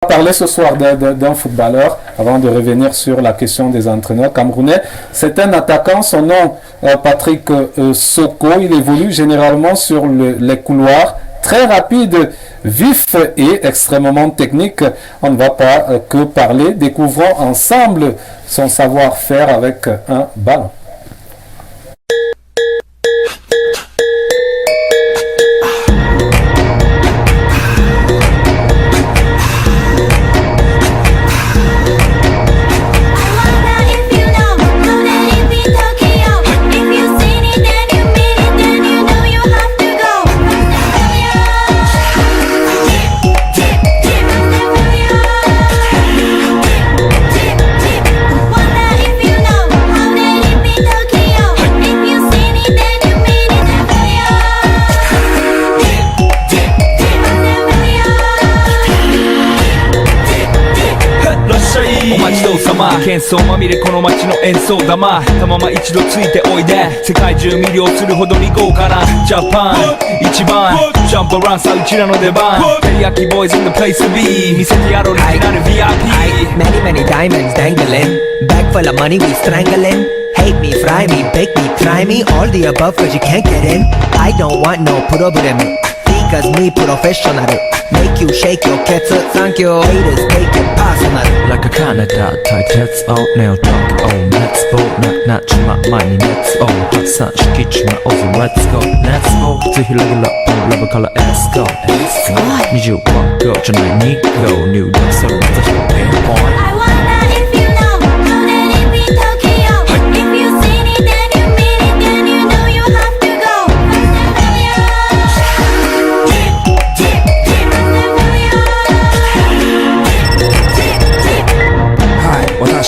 parler ce soir d'un footballeur avant de revenir sur la question des entraîneurs camerounais. C'est un attaquant, son nom Patrick Soko. Il évolue généralement sur les couloirs, très rapide, vif et extrêmement technique. On ne va pas que parler. Découvrons ensemble son savoir-faire avec un ballon.喧騒まみれこの街の演奏玉たまま一度ついておいで世界中魅了するほどに豪華なジャパン一番ジャンプアランさうちらの出番テリヤキボーイズ in the place to be 見せてやろうリジナル VIP Many many diamonds dangling Bag full of money we strangling Hate me, fry me, bake me, try me All the above cause you can't get in I don't want no problem Because me professional Make you shake your cats Thank you Haters take it personal Like a Canada type Let's all nail talk Oh let's go Not my money Let's all Hot sun Kitchen my Aussie Let's go Let's go ぜひレベルアップレベルから Let's go 21個じゃない2個 New Dance それまた一人ピンポイント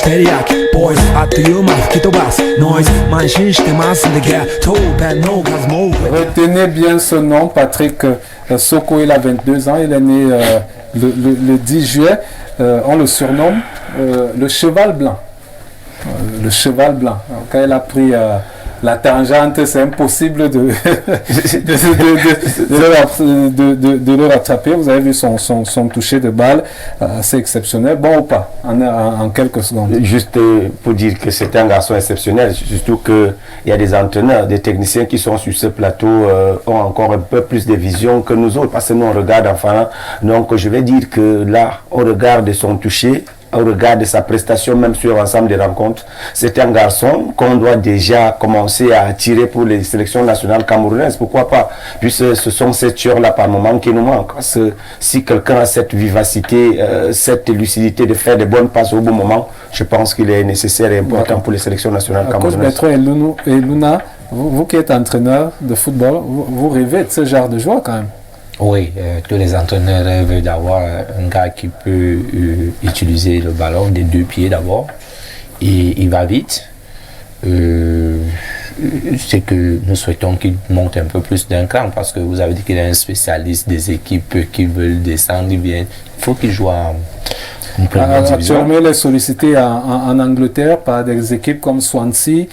テリヤキボーイズあっという間吹き飛ばすノイズ慢心してますんでゲットペンの数も Retenez bien ce nom, Patrick Soko. Il a 22 ans, il est né le 10 juillet. On le surnomme le cheval blanc. Le cheval blanc. Quand il a pris la tangente, c'est impossible de le rattraper. Vous avez vu son toucher de balle, c'est exceptionnel. Bon ou pas, en quelques secondes. Juste pour dire que c'est un garçon exceptionnel, surtout qu'il y a des entraîneurs, des techniciens qui sont sur ce plateau ont encore un peu plus de vision que nous autres, parce que nous on regarde enfin. Donc je vais dire que là, on regarde son toucher, au regard de sa prestation, même sur l'ensemble des rencontres, c'est un garçon qu'on doit déjà commencer à attirer pour les sélections nationales camerounaises. Pourquoi pas? Puisque ce sont ces tueurs-là par moment qui nous manquent. Parce que si quelqu'un a cette vivacité, cette lucidité de faire des bonnes passes au bon moment, je pense qu'il est nécessaire et important pour les sélections nationales camerounaises. Et Luna, vous qui êtes entraîneur de football, vous rêvez de ce genre de joueur quand même? Oui, tous les entraîneurs rêvent d'avoir un gars qui peut utiliser le ballon des deux pieds d'abord. Et il va vite. C'est que nous souhaitons qu'il monte un peu plus d'un cran parce que vous avez dit qu'il est un spécialiste des équipes qui veulent descendre. Il faut qu'il joue en première division. Actuellement, il est sollicité en Angleterre par des équipes comme Swansea,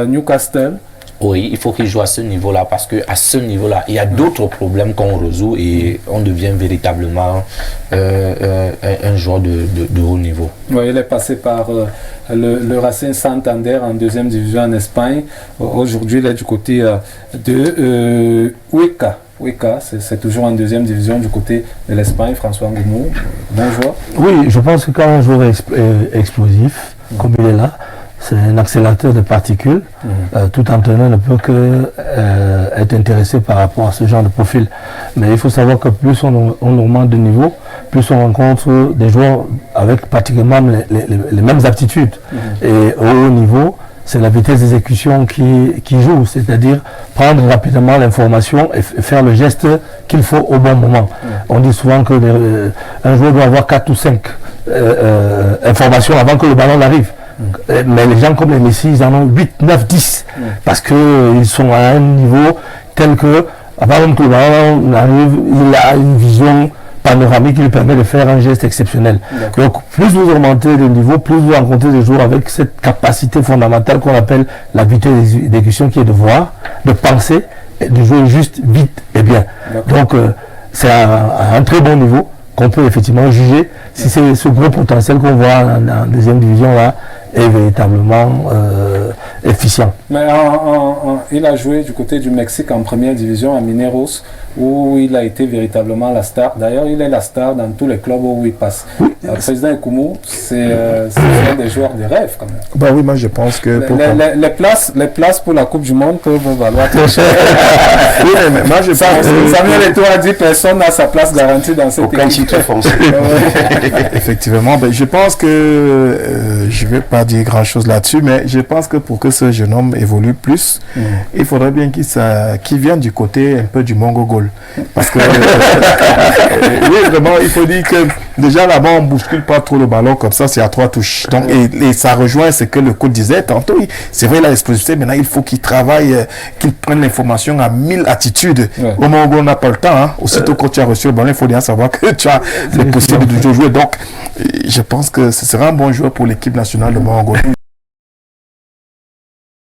Newcastle. Oui, il faut qu'il joue à ce niveau-là parce qu'à ce niveau-là, il y a d'autres problèmes qu'on résout et on devient véritablement un joueur de haut niveau. Oui, il est passé par le Racing Santander en deuxième division en Espagne. Aujourd'hui, il est du côté de Huesca. Huesca, c'est toujours en deuxième division du côté de l'Espagne. François Ngoumou, bon joueur. Oui, je pense que quand un joueur est explosif, comme il est là, c'est un accélérateur de particules. Tout entraîneur ne peut que être intéressé par rapport à ce genre de profil. Mais il faut savoir que plus on augmente de niveau, plus on rencontre des joueurs avec pratiquement les mêmes aptitudes. Et au haut niveau, c'est la vitesse d'exécution qui joue, c'est-à-dire prendre rapidement l'information et faire le geste qu'il faut au bon moment. On dit souvent que un joueur doit avoir 4 ou 5 informations avant que le ballon arrive. Mais les gens comme les Messi, ils en ont 8, 9, 10 parce qu'ils sont à un niveau tel que avant que le ballon arrive, il a une vision panoramique qui lui permet de faire un geste exceptionnel. Donc plus vous augmentez le niveau, plus vous rencontrez des joueurs avec cette capacité fondamentale qu'on appelle la vitesse d'exécution, qui est de voir, de penser, et de jouer juste, vite et bien. Donc c'est un très bon niveau. qu'on peut effectivement juger si c'est ce gros potentiel qu'on voit en deuxième division là est véritablement efficient. Mais il a joué du côté du Mexique en première division à Mineros, où il a été véritablement la star. D'ailleurs, il est la star dans tous les clubs où il passe. Oui. Le président Ekoumou, c'est un des joueurs de rêve quand même. Bah oui, moi je pense que... Les places pour la Coupe du Monde peuvent valoir très cher. Oui, mais moi je pense que... Samuel Eto'o a dit personne n'a sa place garantie dans cette équipe. Effectivement, ben, je pense que je ne vais pas dire grand chose là-dessus, mais je pense que pour que ce jeune homme évolue plus, il faudrait bien qu'il vienne du côté un peu du Mongo Goal. Parce que oui, vraiment, il faut dire que déjà là-bas, on ne bouscule pas trop le ballon comme ça, c'est à 3 touches. Donc, et ça rejoint ce que le coach disait tantôt. C'est vrai, il a l'explosivité, maintenant il faut qu'il travaille, qu'il prenne l'information à 1000 attitudes. Ouais. Au moment où on n'a pas le temps, hein, aussitôt quand tu as reçu le ballon, il faut bien savoir que tu as les possibilités de jouer. Donc, je pense que ce sera un bon joueur pour l'équipe nationale de Mongo.